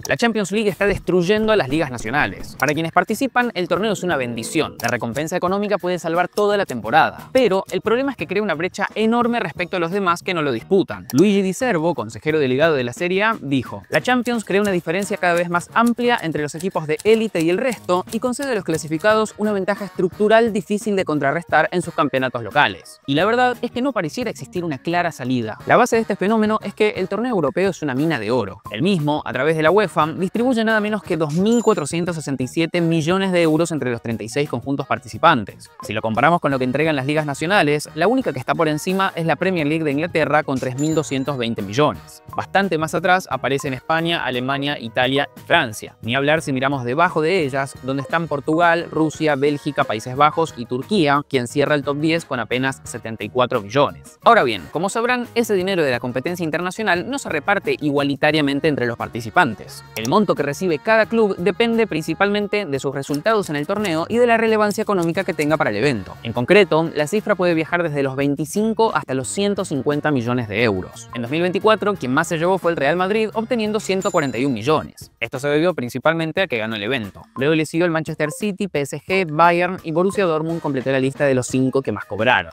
La Champions League está destruyendo a las ligas nacionales. Para quienes participan, el torneo es una bendición. La recompensa económica puede salvar toda la temporada. Pero el problema es que crea una brecha enorme respecto a los demás que no lo disputan. Luigi Di Servo, consejero delegado de la Serie A, dijo: la Champions crea una diferencia cada vez más amplia entre los equipos de élite y el resto y concede a los clasificados una ventaja estructural difícil de contrarrestar en sus campeonatos locales. Y la verdad es que no pareciera existir una clara salida. La base de este fenómeno es que el torneo europeo es una mina de oro. El mismo, a través de la UEFA, distribuye nada menos que 2.467 millones de euros entre los 36 conjuntos participantes. Si lo comparamos con lo que entregan las ligas nacionales, la única que está por encima es la Premier League de Inglaterra con 3.220 millones. Bastante más atrás aparecen España, Alemania, Italia y Francia. Ni hablar si miramos debajo de ellas, donde están Portugal, Rusia, Bélgica, Países Bajos y Turquía, quien cierra el top 10 con apenas 74 millones. Ahora bien, como sabrán, ese dinero de la competencia internacional no se reparte igualitariamente entre los participantes. El monto que recibe cada club depende principalmente de sus resultados en el torneo y de la relevancia económica que tenga para el evento. En concreto, la cifra puede viajar desde los 25 hasta los 150 millones de euros. En 2024, quien más se llevó fue el Real Madrid, obteniendo 141 millones. Esto se debió principalmente a que ganó el evento. Luego le siguió el Manchester City, PSG, Bayern y Borussia Dortmund completó la lista de los 5 que más cobraron.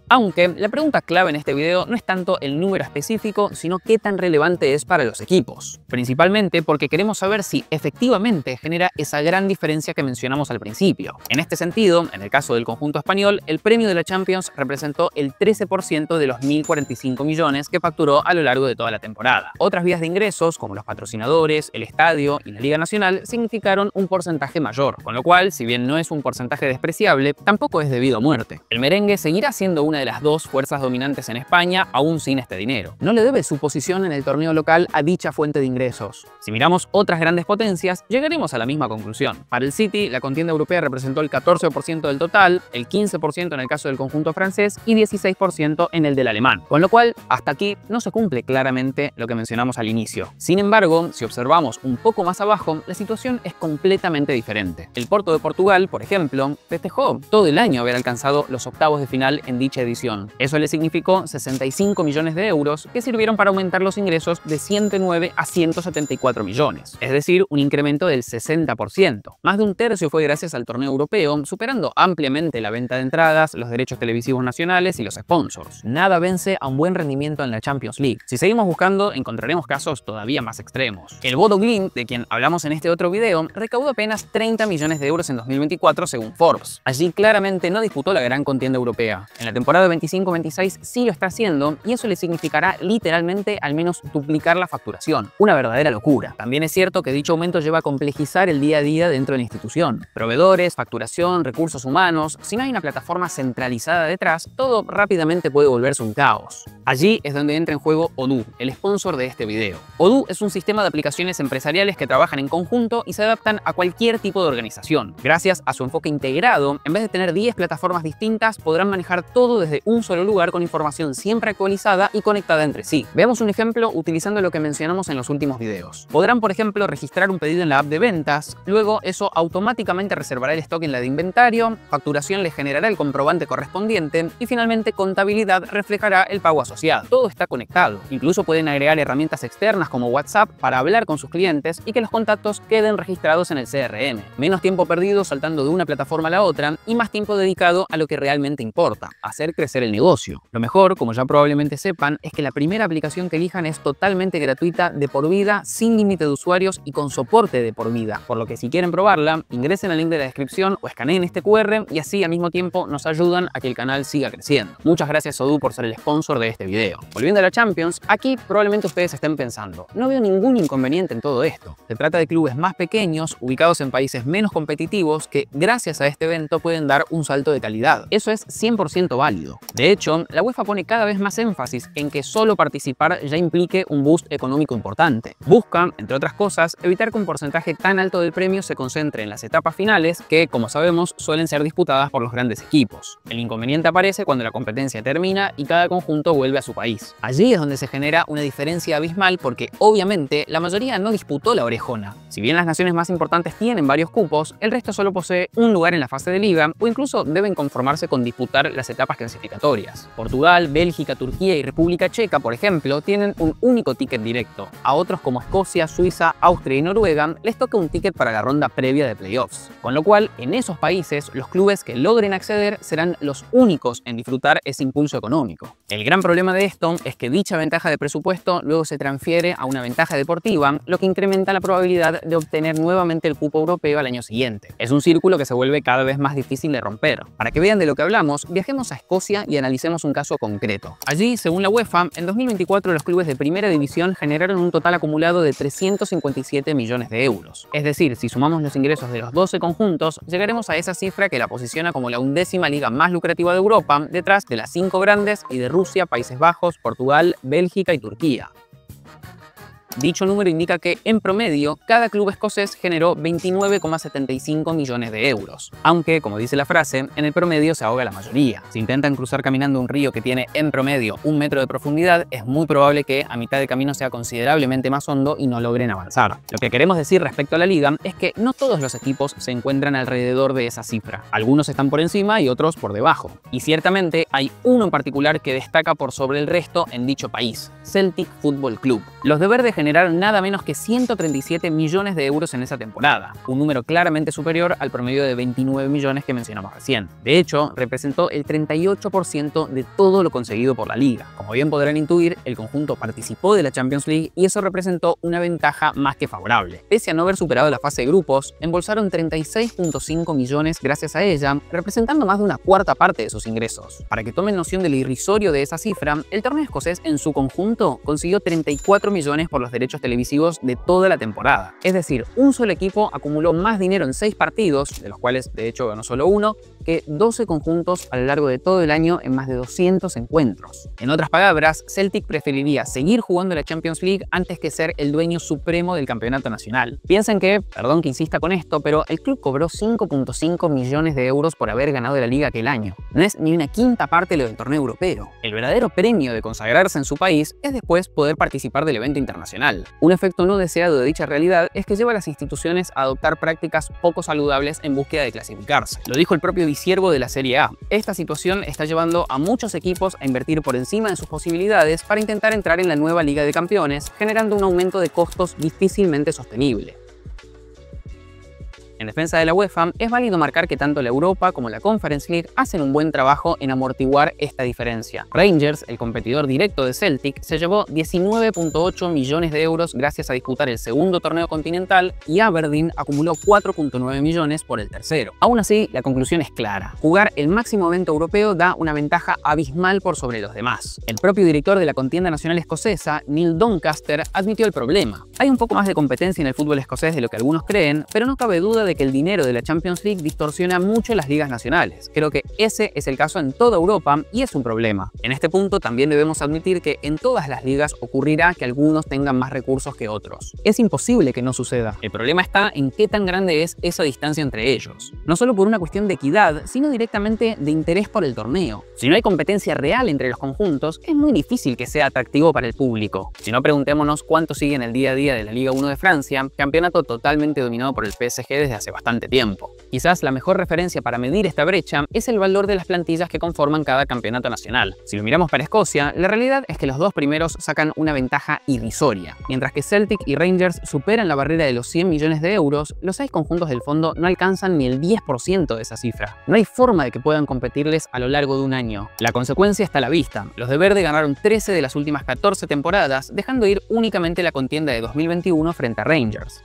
Aunque la pregunta clave en este video no es tanto el número específico, sino qué tan relevante es para los equipos. Principalmente porque queremos saber si efectivamente genera esa gran diferencia que mencionamos al principio. En este sentido, en el caso del conjunto español, el premio de la Champions representó el 13% de los 1.045 millones que facturó a lo largo de toda la temporada. Otras vías de ingresos, como los patrocinadores, el estadio y la Liga Nacional, significaron un porcentaje mayor, con lo cual, si bien no es un porcentaje despreciable, tampoco es debido a muerte. El merengue seguirá siendo una de las dos fuerzas dominantes en España, aún sin este dinero. No le debe su posición en el torneo local a dicha fuente de ingresos. Si miramos otras grandes potencias, llegaremos a la misma conclusión. Para el City, la contienda europea representó el 14% del total, el 15% en el caso del conjunto francés y 16% en el del alemán. Con lo cual, hasta aquí no se cumple claramente lo que mencionamos al inicio. Sin embargo, si observamos un poco más abajo, la situación es completamente diferente. El Porto de Portugal, por ejemplo, festejó todo el año haber alcanzado los octavos de final en dicha edición. Eso le significó 65 millones de euros que sirvieron para aumentar los ingresos de 109 a 174 millones, es decir, un incremento del 60%. Más de un tercio fue gracias al torneo europeo, superando ampliamente la venta de entradas, los derechos televisivos nacionales y los sponsors. Nada vence a un buen rendimiento en la Champions League. Si seguimos buscando, encontraremos casos todavía más extremos. El Bodo Glimt, de quien hablamos en este otro video, recaudó apenas 30 millones de euros en 2024 según Forbes. Allí claramente no disputó la gran contienda europea. En la temporada 25-26 sí lo está haciendo y eso le significará literalmente al menos duplicar la facturación. Una verdadera locura. También es cierto que dicho aumento lleva a complejizar el día a día dentro de la institución. Proveedores, facturación, recursos humanos. Si no hay una plataforma centralizada detrás, todo rápidamente puede volverse un caos. Allí es donde entra en juego Odoo, el sponsor de este video. Odoo es un sistema de aplicaciones empresariales que trabajan en conjunto y se adaptan a cualquier tipo de organización. Gracias a su enfoque integrado, en vez de tener 10 plataformas distintas, podrán manejar todo desde un solo lugar con información siempre actualizada y conectada entre sí. Veamos un ejemplo utilizando lo que mencionamos en los últimos videos. Podrán, por ejemplo, registrar un pedido en la app de ventas, luego eso automáticamente reservará el stock en la de inventario, facturación les generará el comprobante correspondiente y finalmente contabilidad reflejará el pago asociado. Todo está conectado. Incluso pueden agregar herramientas externas como WhatsApp para hablar con sus clientes y que los contactos queden registrados en el CRM. Menos tiempo perdido saltando de una plataforma a la otra y más tiempo dedicado a lo que realmente importa, hacer crecer el negocio. Lo mejor, como ya probablemente sepan, es que la primera aplicación que elijan es totalmente gratuita, de por vida, sin límite de usuarios y con soporte de por vida. Por lo que si quieren probarla, ingresen al link de la descripción o escaneen este QR y así al mismo tiempo nos ayudan a que el canal siga creciendo. Muchas gracias Odoo por ser el sponsor de este video. Volviendo a la Champions, aquí probablemente ustedes estén pensando, no veo ningún inconveniente en todo esto. Se trata de clubes más pequeños, ubicados en países menos competitivos, que gracias a este evento pueden dar un salto de calidad. Eso es 100% válido. De hecho, la UEFA pone cada vez más énfasis en que solo participar ya implique un boost económico importante. Busca, entre otras cosas, evitar que un porcentaje tan alto del premio se concentre en las etapas finales que, como sabemos, suelen ser disputadas por los grandes equipos. El inconveniente aparece cuando la competencia termina y cada conjunto vuelve a su país. Allí es donde se genera una diferencia abismal porque, obviamente, la mayoría no disputó la orejona. Si bien las naciones más importantes tienen varios cupos, el resto solo posee un lugar en la fase de liga o incluso deben conformarse con disputar las etapas que clasificatorias. Portugal, Bélgica, Turquía y República Checa, por ejemplo, tienen un único ticket directo. A otros como Escocia, Suiza, Austria y Noruega les toca un ticket para la ronda previa de playoffs. Con lo cual, en esos países, los clubes que logren acceder serán los únicos en disfrutar ese impulso económico. El gran problema de esto es que dicha ventaja de presupuesto luego se transfiere a una ventaja deportiva, lo que incrementa la probabilidad de obtener nuevamente el cupo europeo al año siguiente. Es un círculo que se vuelve cada vez más difícil de romper. Para que vean de lo que hablamos, viajemos a Escocia y analicemos un caso concreto. Allí, según la UEFA, en 2024 los clubes de primera división generaron un total acumulado de 357 millones de euros. Es decir, si sumamos los ingresos de los 12 conjuntos, llegaremos a esa cifra que la posiciona como la 11ª liga más lucrativa de Europa, detrás de las 5 grandes y de Rusia, Países Bajos, Portugal, Bélgica y Turquía. Dicho número indica que, en promedio, cada club escocés generó 29,75 millones de euros. Aunque, como dice la frase, en el promedio se ahoga la mayoría. Si intentan cruzar caminando un río que tiene, en promedio, 1 metro de profundidad, es muy probable que a mitad de camino sea considerablemente más hondo y no logren avanzar. Lo que queremos decir respecto a la liga es que no todos los equipos se encuentran alrededor de esa cifra. Algunos están por encima y otros por debajo. Y ciertamente hay uno en particular que destaca por sobre el resto en dicho país: Celtic Football Club. Los de verde generaron nada menos que 137 millones de euros en esa temporada, un número claramente superior al promedio de 29 millones que mencionamos recién. De hecho, representó el 38% de todo lo conseguido por la liga. Como bien podrán intuir, el conjunto participó de la Champions League y eso representó una ventaja más que favorable. Pese a no haber superado la fase de grupos, embolsaron 36,5 millones gracias a ella, representando más de una cuarta parte de sus ingresos. Para que tomen noción del irrisorio de esa cifra, el torneo escocés en su conjunto consiguió 34 millones por los derechos televisivos de toda la temporada. Es decir, un solo equipo acumuló más dinero en 6 partidos, de los cuales de hecho ganó solo uno, que 12 conjuntos a lo largo de todo el año en más de 200 encuentros. En otras palabras, Celtic preferiría seguir jugando la Champions League antes que ser el dueño supremo del campeonato nacional. Piensen que, perdón que insista con esto, pero el club cobró 5,5 millones de euros por haber ganado la liga aquel año. No es ni una quinta parte de lo del torneo europeo. El verdadero premio de consagrarse en su país es después poder participar del evento internacional. Un efecto no deseado de dicha realidad es que lleva a las instituciones a adoptar prácticas poco saludables en búsqueda de clasificarse. Lo dijo el propio visiervo de la Serie A. Esta situación está llevando a muchos equipos a invertir por encima de sus posibilidades para intentar entrar en la nueva Liga de Campeones, generando un aumento de costos difícilmente sostenible. En defensa de la UEFA, es válido marcar que tanto la Europa como la Conference League hacen un buen trabajo en amortiguar esta diferencia. Rangers, el competidor directo de Celtic, se llevó 19,8 millones de euros gracias a disputar el segundo torneo continental y Aberdeen acumuló 4,9 millones por el tercero. Aún así, la conclusión es clara. Jugar el máximo evento europeo da una ventaja abismal por sobre los demás. El propio director de la contienda nacional escocesa, Neil Doncaster, admitió el problema. Hay un poco más de competencia en el fútbol escocés de lo que algunos creen, pero no cabe duda de que el dinero de la Champions League distorsiona mucho las ligas nacionales. Creo que ese es el caso en toda Europa y es un problema. En este punto también debemos admitir que en todas las ligas ocurrirá que algunos tengan más recursos que otros. Es imposible que no suceda. El problema está en qué tan grande es esa distancia entre ellos. No solo por una cuestión de equidad, sino directamente de interés por el torneo. Si no hay competencia real entre los conjuntos, es muy difícil que sea atractivo para el público. Si no, preguntémonos cuánto sigue en el día a día de la Liga 1 de Francia, campeonato totalmente dominado por el PSG desde hace bastante tiempo. Quizás la mejor referencia para medir esta brecha es el valor de las plantillas que conforman cada campeonato nacional. Si lo miramos para Escocia, la realidad es que los dos primeros sacan una ventaja irrisoria. Mientras que Celtic y Rangers superan la barrera de los 100 millones de euros, los 6 conjuntos del fondo no alcanzan ni el 10% de esa cifra. No hay forma de que puedan competirles a lo largo de un año. La consecuencia está a la vista. Los de verde ganaron 13 de las últimas 14 temporadas, dejando ir únicamente la contienda de 2021 frente a Rangers.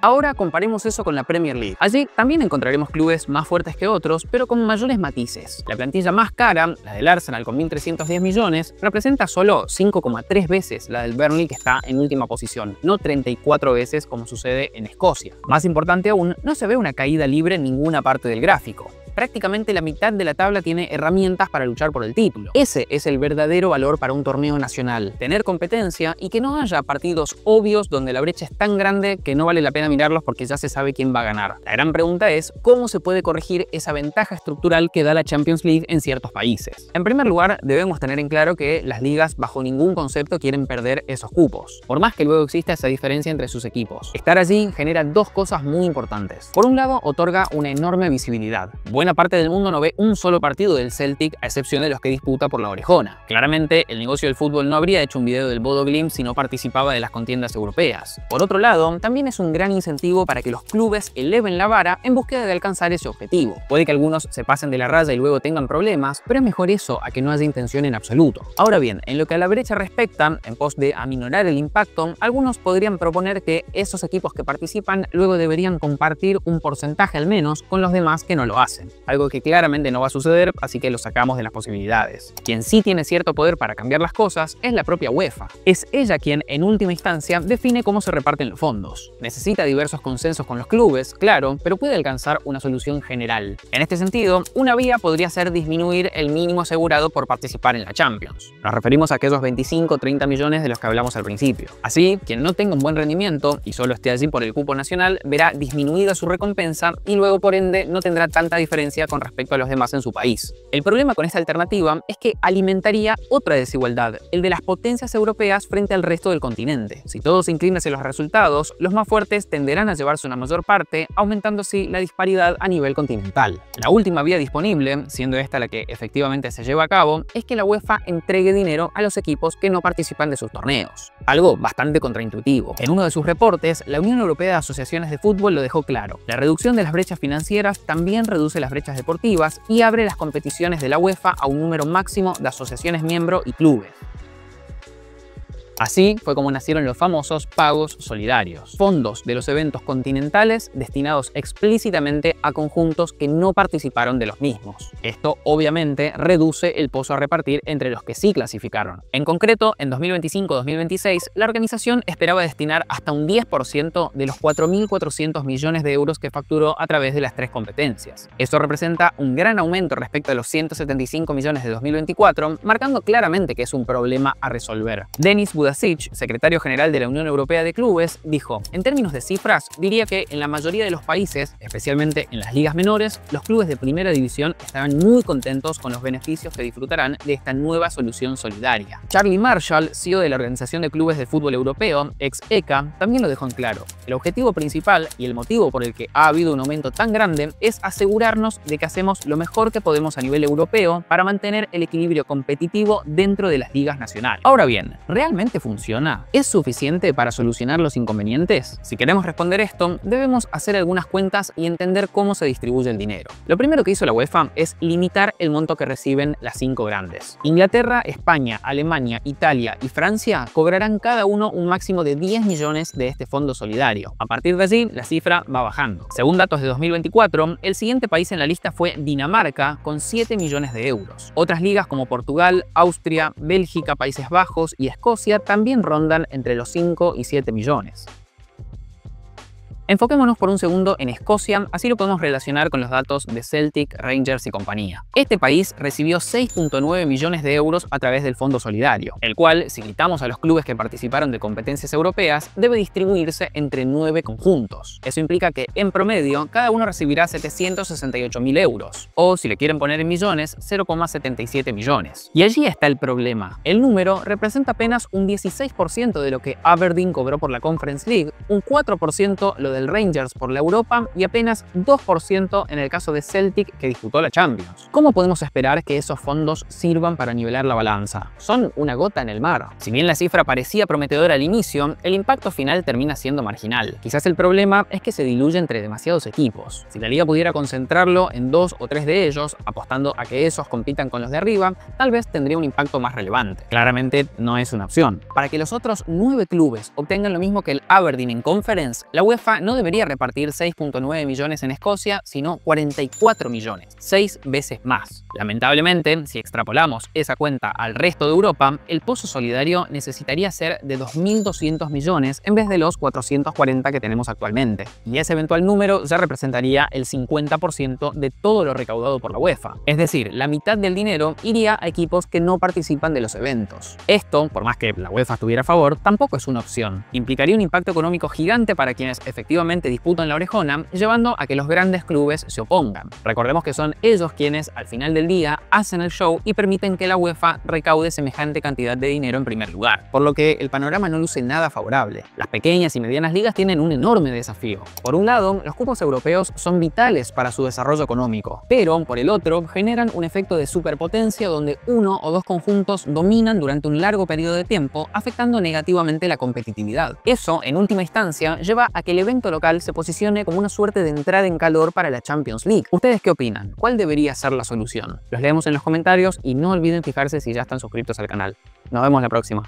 Ahora comparemos eso con la Premier League. Allí también encontraremos clubes más fuertes que otros, pero con mayores matices. La plantilla más cara, la del Arsenal con 1.310 millones, representa solo 5,3 veces la del Burnley, que está en última posición, no 34 veces como sucede en Escocia. Más importante aún, no se ve una caída libre en ninguna parte del gráfico. Prácticamente la mitad de la tabla tiene herramientas para luchar por el título. Ese es el verdadero valor para un torneo nacional. Tener competencia y que no haya partidos obvios donde la brecha es tan grande que no vale la pena mirarlos porque ya se sabe quién va a ganar. La gran pregunta es cómo se puede corregir esa ventaja estructural que da la Champions League en ciertos países. En primer lugar, debemos tener en claro que las ligas bajo ningún concepto quieren perder esos cupos, por más que luego exista esa diferencia entre sus equipos. Estar allí genera dos cosas muy importantes. Por un lado, otorga una enorme visibilidad. buena parte del mundo no ve un solo partido del Celtic, a excepción de los que disputa por la orejona. Claramente, el negocio del fútbol no habría hecho un video del Bodo Glimt si no participaba de las contiendas europeas. Por otro lado, también es un gran incentivo para que los clubes eleven la vara en búsqueda de alcanzar ese objetivo. Puede que algunos se pasen de la raya y luego tengan problemas, pero es mejor eso a que no haya intención en absoluto. Ahora bien, en lo que a la brecha respecta, en pos de aminorar el impacto, algunos podrían proponer que esos equipos que participan luego deberían compartir un porcentaje al menos con los demás que no lo hacen. Algo que claramente no va a suceder, así que lo sacamos de las posibilidades. Quien sí tiene cierto poder para cambiar las cosas es la propia UEFA. Es ella quien, en última instancia, define cómo se reparten los fondos. Necesita diversos consensos con los clubes, claro, pero puede alcanzar una solución general. En este sentido, una vía podría ser disminuir el mínimo asegurado por participar en la Champions. Nos referimos a aquellos 25 o 30 millones de los que hablamos al principio. Así, quien no tenga un buen rendimiento y solo esté allí por el cupo nacional, verá disminuida su recompensa y luego, por ende, no tendrá tanta diferencia con respecto a los demás en su país. El problema con esta alternativa es que alimentaría otra desigualdad, el de las potencias europeas frente al resto del continente. Si todo se inclina hacia los resultados, los más fuertes tenderán a llevarse una mayor parte, aumentando así la disparidad a nivel continental. La última vía disponible, siendo esta la que efectivamente se lleva a cabo, es que la UEFA entregue dinero a los equipos que no participan de sus torneos. Algo bastante contraintuitivo. En uno de sus reportes, la Unión Europea de Asociaciones de Fútbol lo dejó claro. La reducción de las brechas financieras también reduce las brechas deportivas y abre las competiciones de la UEFA a un número máximo de asociaciones miembro y clubes. Así fue como nacieron los famosos pagos solidarios, fondos de los eventos continentales destinados explícitamente a conjuntos que no participaron de los mismos. Esto obviamente reduce el pozo a repartir entre los que sí clasificaron. En concreto, en 2025-2026, la organización esperaba destinar hasta un 10% de los 4.400 millones de euros que facturó a través de las tres competencias. Esto representa un gran aumento respecto a los 175 millones de 2024, marcando claramente que es un problema a resolver. Denis Budasic, secretario general de la Unión Europea de Clubes, dijo: en términos de cifras, diría que en la mayoría de los países, especialmente en las ligas menores, los clubes de primera división estarán muy contentos con los beneficios que disfrutarán de esta nueva solución solidaria. Charlie Marshall, CEO de la Organización de Clubes de Fútbol Europeo, ex-ECA, también lo dejó en claro. El objetivo principal y el motivo por el que ha habido un aumento tan grande es asegurarnos de que hacemos lo mejor que podemos a nivel europeo para mantener el equilibrio competitivo dentro de las ligas nacionales. Ahora bien, ¿realmente funciona? ¿Es suficiente para solucionar los inconvenientes? Si queremos responder esto, debemos hacer algunas cuentas y entender cómo se distribuye el dinero. Lo primero que hizo la UEFA es limitar el monto que reciben las 5 grandes. Inglaterra, España, Alemania, Italia y Francia cobrarán cada uno un máximo de 10 millones de este fondo solidario. A partir de allí, la cifra va bajando. Según datos de 2024, el siguiente país en la lista fue Dinamarca, con 7 millones de euros. Otras ligas como Portugal, Austria, Bélgica, Países Bajos y Escocia también rondan entre los 5 y 7 millones. Enfoquémonos por un segundo en Escocia, así lo podemos relacionar con los datos de Celtic, Rangers y compañía. Este país recibió 6,9 millones de euros a través del Fondo Solidario, el cual, si quitamos a los clubes que participaron de competencias europeas, debe distribuirse entre 9 conjuntos. Eso implica que, en promedio, cada uno recibirá 768.000 euros, o, si le quieren poner en millones, 0,77 millones. Y allí está el problema. El número representa apenas un 16% de lo que Aberdeen cobró por la Conference League, un 4% lo del Rangers por la Europa y apenas 2% en el caso de Celtic, que disputó la Champions. ¿Cómo podemos esperar que esos fondos sirvan para nivelar la balanza? Son una gota en el mar. Si bien la cifra parecía prometedora al inicio, el impacto final termina siendo marginal. Quizás el problema es que se diluye entre demasiados equipos. Si la liga pudiera concentrarlo en 2 o 3 de ellos, apostando a que esos compitan con los de arriba, tal vez tendría un impacto más relevante. Claramente no es una opción. Para que los otros 9 clubes obtengan lo mismo que el Aberdeen en Conference, la UEFA no debería repartir 6,9 millones en Escocia, sino 44 millones, 6 veces más. Lamentablemente, si extrapolamos esa cuenta al resto de Europa, el pozo solidario necesitaría ser de 2.200 millones en vez de los 440 que tenemos actualmente. Y ese eventual número ya representaría el 50% de todo lo recaudado por la UEFA. Es decir, la mitad del dinero iría a equipos que no participan de los eventos. Esto, por más que la UEFA estuviera a favor, tampoco es una opción. Implicaría un impacto económico gigante para quienes efectivamente efectivamente disputan la orejona, llevando a que los grandes clubes se opongan. Recordemos que son ellos quienes, al final del día, hacen el show y permiten que la UEFA recaude semejante cantidad de dinero en primer lugar, por lo que el panorama no luce nada favorable. Las pequeñas y medianas ligas tienen un enorme desafío. Por un lado, los cupos europeos son vitales para su desarrollo económico, pero por el otro, generan un efecto de superpotencia donde uno o dos conjuntos dominan durante un largo periodo de tiempo, afectando negativamente la competitividad. Eso, en última instancia, lleva a que el evento local se posicione como una suerte de entrada en calor para la Champions League. ¿Ustedes qué opinan? ¿Cuál debería ser la solución? Los leemos en los comentarios y no olviden fijarse si ya están suscritos al canal. Nos vemos la próxima.